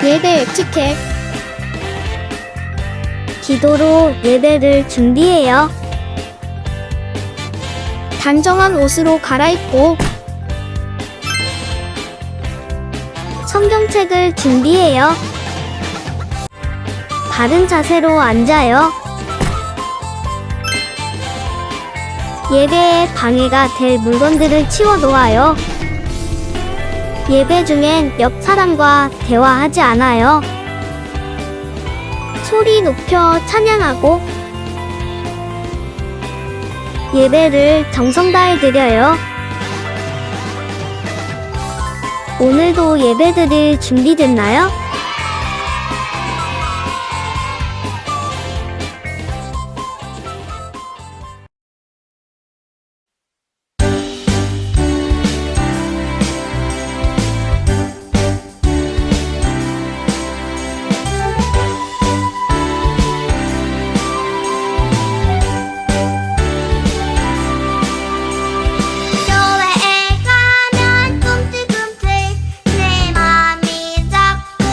예배 에티켓. 기도로 예배를 준비해요. 단정한 옷으로 갈아입고 성경책을 준비해요. 바른 자세로 앉아요. 예배에 방해가 될 물건들을 치워놓아요. 예배 중엔 옆 사람과 대화하지 않아요. 소리 높여 찬양하고 예배를 정성 다해 드려요. 오늘도 예배 드릴 준비됐나요? 교회에 가면 꿈틀꿈틀 내 맘이 자꾸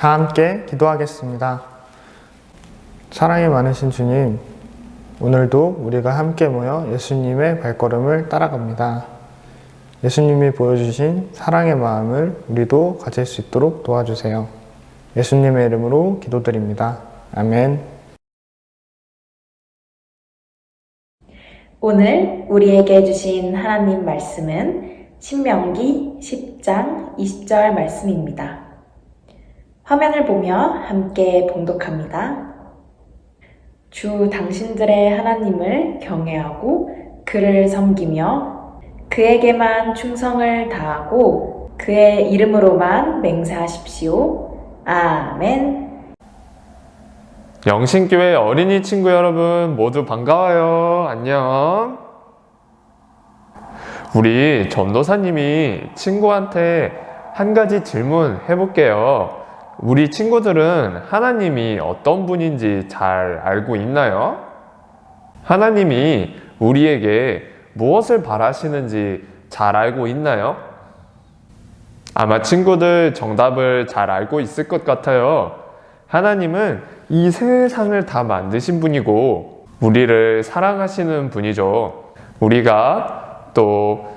다 함께 기도하겠습니다. 사랑이 많으신 주님, 오늘도 우리가 함께 모여 예수님의 발걸음을 따라갑니다. 예수님이 보여주신 사랑의 마음을 우리도 가질 수 있도록 도와주세요. 예수님의 이름으로 기도드립니다. 아멘. 오늘 우리에게 주신 하나님 말씀은 신명기 10장 20절 말씀입니다. 화면을 보며 함께 봉독합니다. 주 당신들의 하나님을 경외하고 그를 섬기며 그에게만 충성을 다하고 그의 이름으로만 맹세하십시오. 아멘. 영신교회 어린이 친구 여러분 모두 반가워요. 안녕. 우리 전도사님이 친구한테 한 가지 질문 해볼게요. 우리 친구들은 하나님이 어떤 분인지 잘 알고 있나요? 하나님이 우리에게 무엇을 바라시는지 잘 알고 있나요? 아마 친구들 정답을 잘 알고 있을 것 같아요. 하나님은 이 세상을 다 만드신 분이고 우리를 사랑하시는 분이죠. 우리가 또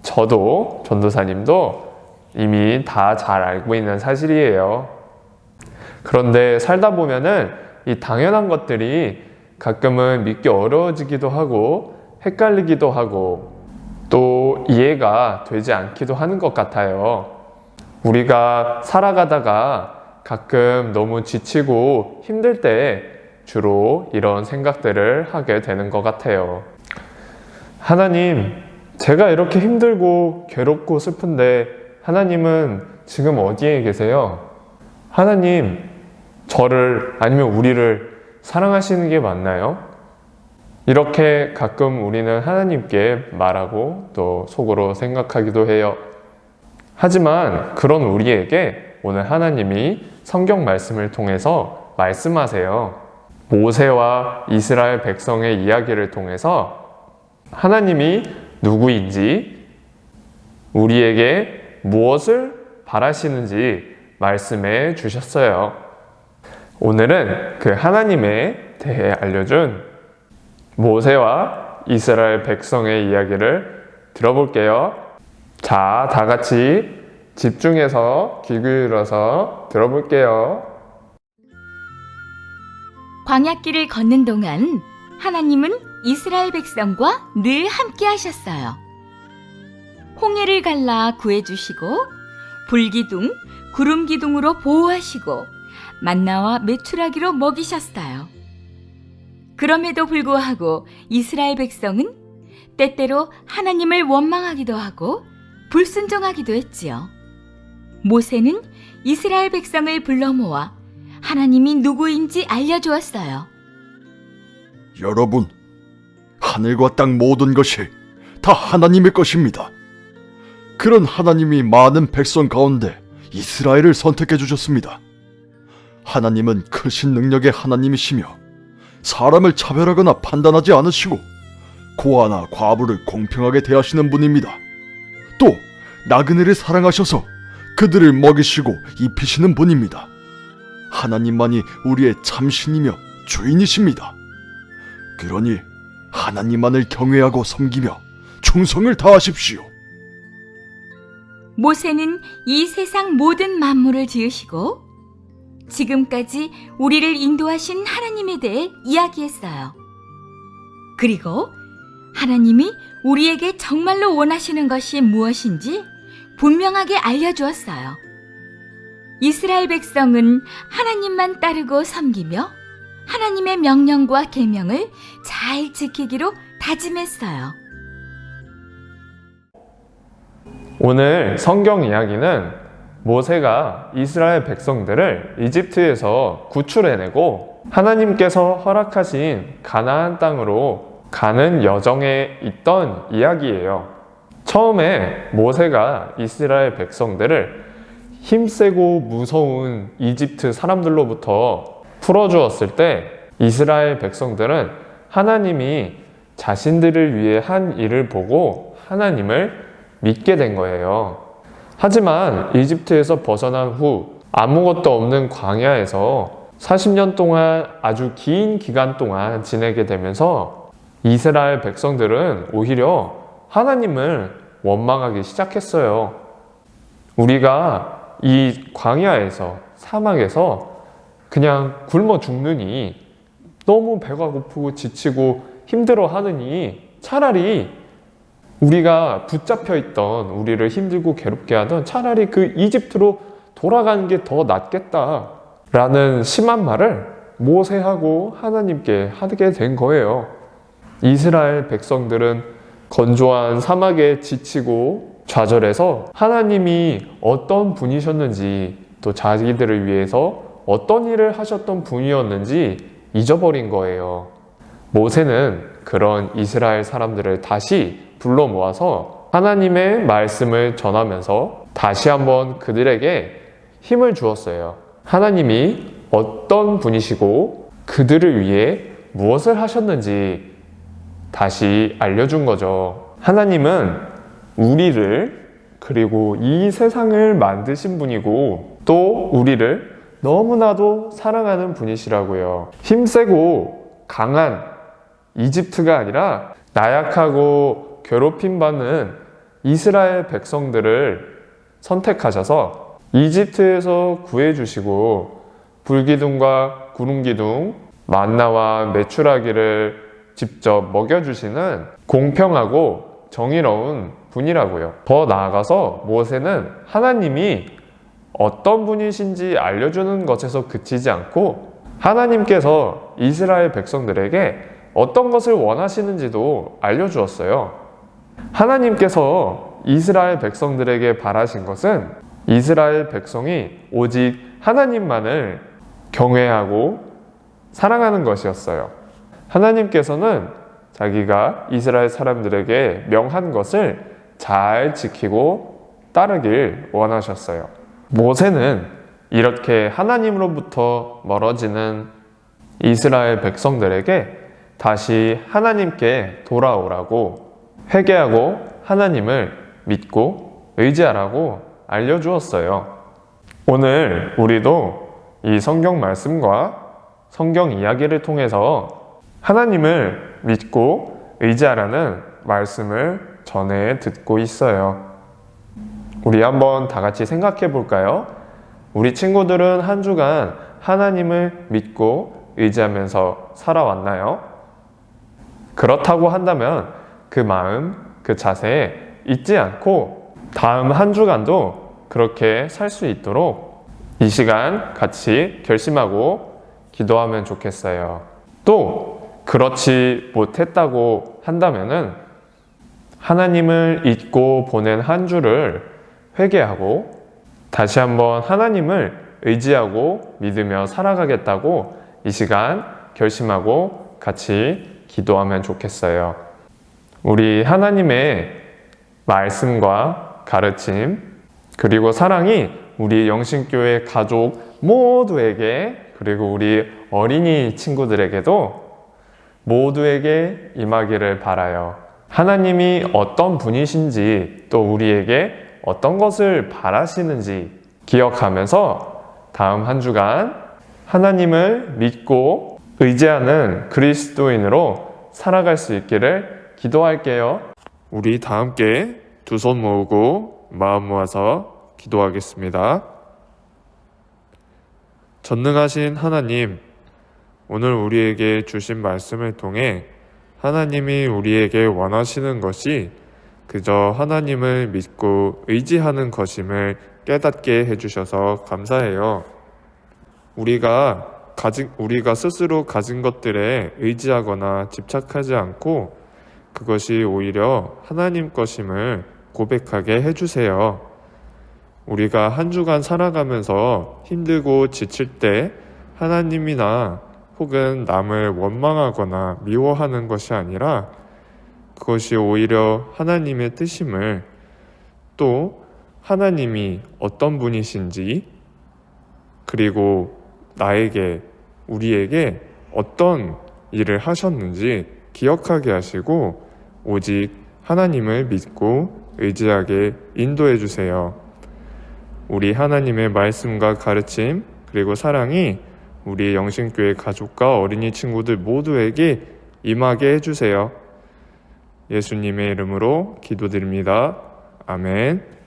저도 전도사님도 이미 다 잘 알고 있는 사실이에요. 그런데 살다 보면은 이 당연한 것들이 가끔은 믿기 어려워지기도 하고 헷갈리기도 하고 또 이해가 되지 않기도 하는 것 같아요. 우리가 살아가다가 가끔 너무 지치고 힘들 때 주로 이런 생각들을 하게 되는 것 같아요. 하나님, 제가 이렇게 힘들고 괴롭고 슬픈데 하나님은 지금 어디에 계세요? 하나님, 저를 아니면 우리를 사랑하시는 게 맞나요? 이렇게 가끔 우리는 하나님께 말하고 또 속으로 생각하기도 해요. 하지만 그런 우리에게 오늘 하나님이 성경 말씀을 통해서 말씀하세요. 모세와 이스라엘 백성의 이야기를 통해서 하나님이 누구인지 우리에게 무엇을 바라시는지 말씀해 주셨어요. 오늘은 그 하나님에 대해 알려준 모세와 이스라엘 백성의 이야기를 들어볼게요. 자, 다 같이 집중해서 귀 기울여서 들어볼게요. 광야길을 걷는 동안 하나님은 이스라엘 백성과 늘 함께 하셨어요. 홍해를 갈라 구해주시고 불기둥, 구름기둥으로 보호하시고 만나와 메추라기로 먹이셨어요. 그럼에도 불구하고 이스라엘 백성은 때때로 하나님을 원망하기도 하고 불순종하기도 했지요. 모세는 이스라엘 백성을 불러 모아 하나님이 누구인지 알려주었어요. 여러분, 하늘과 땅 모든 것이 다 하나님의 것입니다. 그런 하나님이 많은 백성 가운데 이스라엘을 선택해 주셨습니다. 하나님은 크신 능력의 하나님이시며 사람을 차별하거나 판단하지 않으시고 고아나 과부를 공평하게 대하시는 분입니다. 또 나그네를 사랑하셔서 그들을 먹이시고 입히시는 분입니다. 하나님만이 우리의 참신이며 주인이십니다. 그러니 하나님만을 경외하고 섬기며 충성을 다하십시오. 모세는 이 세상 모든 만물을 지으시고 지금까지 우리를 인도하신 하나님에 대해 이야기했어요. 그리고 하나님이 우리에게 정말로 원하시는 것이 무엇인지 분명하게 알려주었어요. 이스라엘 백성은 하나님만 따르고 섬기며 하나님의 명령과 계명을 잘 지키기로 다짐했어요. 오늘 성경 이야기는 모세가 이스라엘 백성들을 이집트에서 구출해내고 하나님께서 허락하신 가나안 땅으로 가는 여정에 있던 이야기예요. 처음에 모세가 이스라엘 백성들을 힘세고 무서운 이집트 사람들로부터 풀어주었을 때 이스라엘 백성들은 하나님이 자신들을 위해 한 일을 보고 하나님을 믿게 된 거예요. 하지만 이집트에서 벗어난 후 아무것도 없는 광야에서 40년 동안 아주 긴 기간 동안 지내게 되면서 이스라엘 백성들은 오히려 하나님을 원망하기 시작했어요. 우리가 이 광야에서, 사막에서 그냥 굶어 죽느니, 너무 배가 고프고 지치고 힘들어 하느니 차라리 우리가 붙잡혀 있던, 우리를 힘들고 괴롭게 하던 차라리 그 이집트로 돌아가는 게 더 낫겠다 라는 심한 말을 모세하고 하나님께 하게 된 거예요. 이스라엘 백성들은 건조한 사막에 지치고 좌절해서 하나님이 어떤 분이셨는지, 또 자기들을 위해서 어떤 일을 하셨던 분이었는지 잊어버린 거예요. 모세는 그런 이스라엘 사람들을 다시 불러 모아서 하나님의 말씀을 전하면서 다시 한번 그들에게 힘을 주었어요. 하나님이 어떤 분이시고 그들을 위해 무엇을 하셨는지 다시 알려준 거죠. 하나님은 우리를, 그리고 이 세상을 만드신 분이고 또 우리를 너무나도 사랑하는 분이시라고요. 힘세고 강한 이집트가 아니라 나약하고 괴롭힘받는 이스라엘 백성들을 선택하셔서 이집트에서 구해주시고 불기둥과 구름기둥, 만나와 메추라기를 직접 먹여주시는 공평하고 정의로운 분이라고요. 더 나아가서 모세는 하나님이 어떤 분이신지 알려주는 것에서 그치지 않고 하나님께서 이스라엘 백성들에게 어떤 것을 원하시는지도 알려주었어요. 하나님께서 이스라엘 백성들에게 바라신 것은 이스라엘 백성이 오직 하나님만을 경외하고 사랑하는 것이었어요. 하나님께서는 자기가 이스라엘 사람들에게 명한 것을 잘 지키고 따르길 원하셨어요. 모세는 이렇게 하나님으로부터 멀어지는 이스라엘 백성들에게 다시 하나님께 돌아오라고, 회개하고 하나님을 믿고 의지하라고 알려주었어요. 오늘 우리도 이 성경 말씀과 성경 이야기를 통해서 하나님을 믿고 의지하라는 말씀을 전해 듣고 있어요. 우리 한번 다 같이 생각해 볼까요? 우리 친구들은 한 주간 하나님을 믿고 의지하면서 살아왔나요? 그렇다고 한다면 그 마음, 그 자세 잊지 않고 다음 한 주간도 그렇게 살 수 있도록 이 시간 같이 결심하고 기도하면 좋겠어요. 또 그렇지 못했다고 한다면은 하나님을 잊고 보낸 한 주를 회개하고 다시 한번 하나님을 의지하고 믿으며 살아가겠다고 이 시간 결심하고 같이 기도하면 좋겠어요. 우리 하나님의 말씀과 가르침 그리고 사랑이 우리 영신교회 가족 모두에게, 그리고 우리 어린이 친구들에게도 모두에게 임하기를 바라요. 하나님이 어떤 분이신지, 또 우리에게 어떤 것을 바라시는지 기억하면서 다음 한 주간 하나님을 믿고 의지하는 그리스도인으로 살아갈 수 있기를 기도할게요. 우리 다 함께 두 손 모으고 마음 모아서 기도하겠습니다. 전능하신 하나님, 오늘 우리에게 주신 말씀을 통해 하나님이 우리에게 원하시는 것이 그저 하나님을 믿고 의지하는 것임을 깨닫게 해주셔서 감사해요. 우리가 스스로 가진 것들에 의지하거나 집착하지 않고 그것이 오히려 하나님 것임을 고백하게 해주세요. 우리가 한 주간 살아가면서 힘들고 지칠 때 하나님이나 혹은 남을 원망하거나 미워하는 것이 아니라 그것이 오히려 하나님의 뜻임을, 또 하나님이 어떤 분이신지, 그리고 우리에게 어떤 일을 하셨는지 기억하게 하시고 오직 하나님을 믿고 의지하게 인도해 주세요. 우리 하나님의 말씀과 가르침 그리고 사랑이 우리 영신교회 가족과 어린이 친구들 모두에게 임하게 해주세요. 예수님의 이름으로 기도드립니다. 아멘.